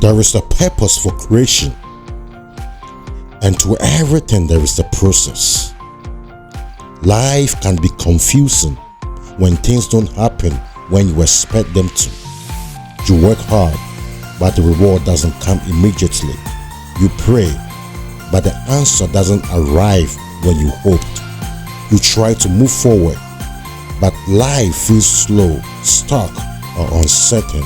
There is a purpose for creation, and to everything there is a process. Life can be confusing when things don't happen when you expect them to. You work hard, but the reward doesn't come immediately. You pray, but the answer doesn't arrive when you hoped. You try to move forward, but life feels slow, stuck, or uncertain.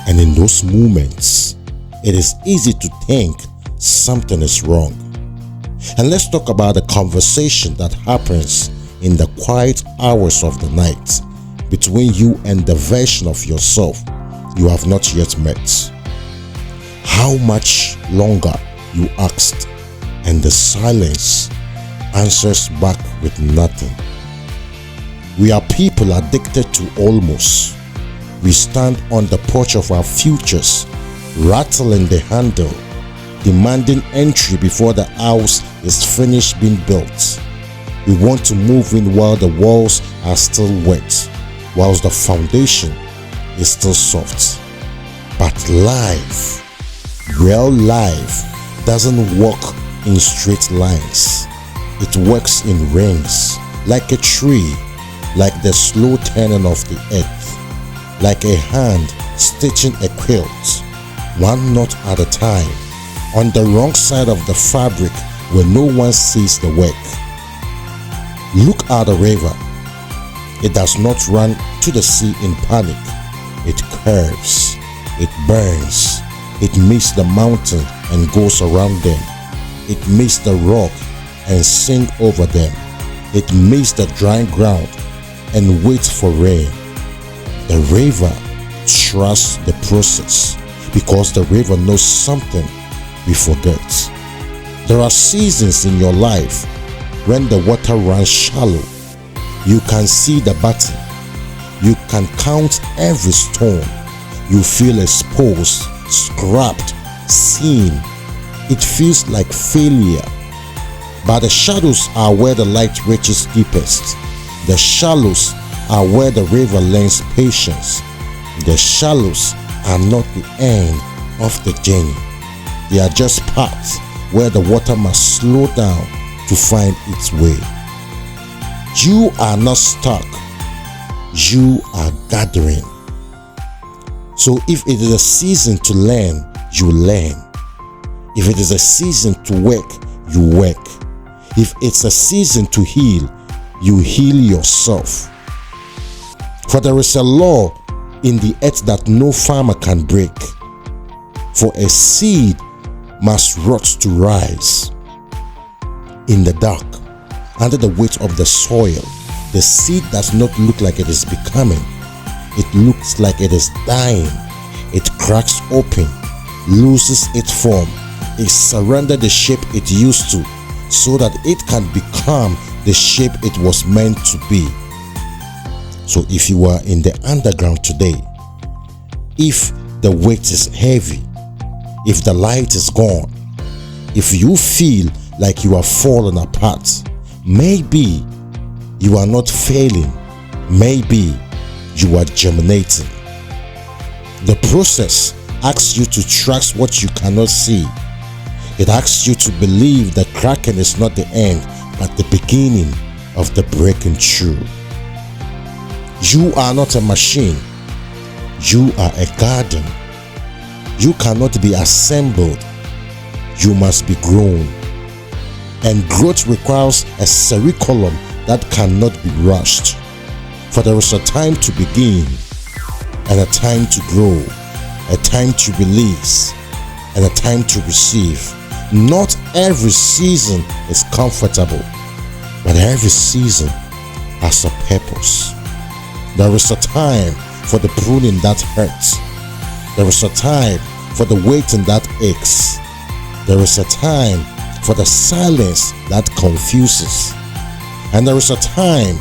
And in those moments, it is easy to think something is wrong. And let's talk about the conversation that happens in the quiet hours of the night between you and the version of yourself you have not yet met. How much longer, you asked, and the silence answers back with nothing. We are people addicted to almost. We stand on the porch of our futures, rattling the handle, demanding entry before the house is finished being built. We want to move in while the walls are still wet, whilst the foundation is still soft. But life, real life, doesn't walk in straight lines. It works in rings, like a tree, like the slow turning of the earth, like a hand stitching a quilt, one knot at a time, on the wrong side of the fabric where no one sees the work. Look at the river. It does not run to the sea in panic. It curves, it burns, it meets the mountain and goes around them. It meets the rock and sings over them. It meets the dry ground and waits for rain. The river trusts the process because the river knows something we forget. There are seasons in your life when the water runs shallow. You can see the bottom. You can count every stone. You feel exposed, scrapped, seen. It feels like failure. But the shadows are where the light reaches deepest. The shallows are where the river learns patience. The shallows are not the end of the journey. They are just paths where the water must slow down to find its way. You are not stuck. You are gathering. So if it is a season to learn, you learn. If it is a season to work, you work. If it's a season to heal, you heal yourself. For there is a law in the earth that no farmer can break. For a seed must rot to rise. In the dark, under the weight of the soil, the seed does not look like it is becoming. It looks like it is dying. It cracks open, loses its form. It surrenders the shape it used to so that it can become the shape it was meant to be. So if you are in the underground today, if the weight is heavy, if the light is gone, if you feel like you are falling apart, maybe you are not failing, maybe you are germinating. The process asks you to trust what you cannot see. It asks you to believe that cracking is not the end, but the beginning of the breaking through. You are not a machine. You are a garden. You cannot be assembled. You must be grown. And growth requires a curriculum that cannot be rushed. For there is a time to begin, and a time to grow, a time to release, and a time to receive. Not every season is comfortable, but every season has a purpose. There is a time for the pruning that hurts. There is a time for the waiting that aches. There is a time for the silence that confuses. And there is a time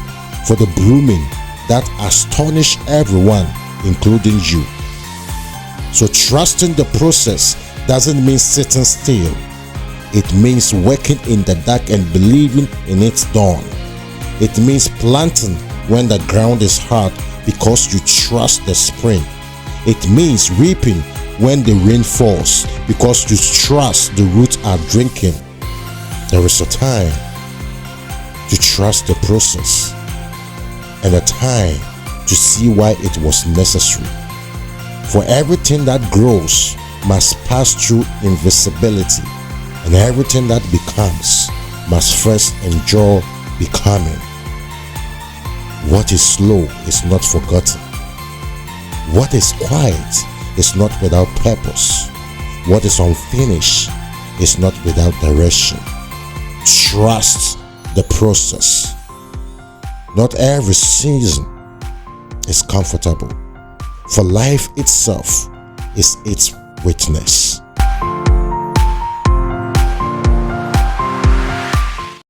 for the blooming that astonishes everyone, including you. So trusting the process doesn't mean sitting still. It means working in the dark and believing in its dawn. It means planting when the ground is hard because you trust the spring. It means reaping when the rain falls because you trust the roots are drinking. There is a time to trust the process and a time to see why it was necessary. For everything that grows must pass through invisibility, and everything that becomes must first endure becoming. What is slow is not forgotten. What is quiet is not without purpose. What is unfinished is not without direction. Trust the process. Not every season is comfortable, for life itself is its witness.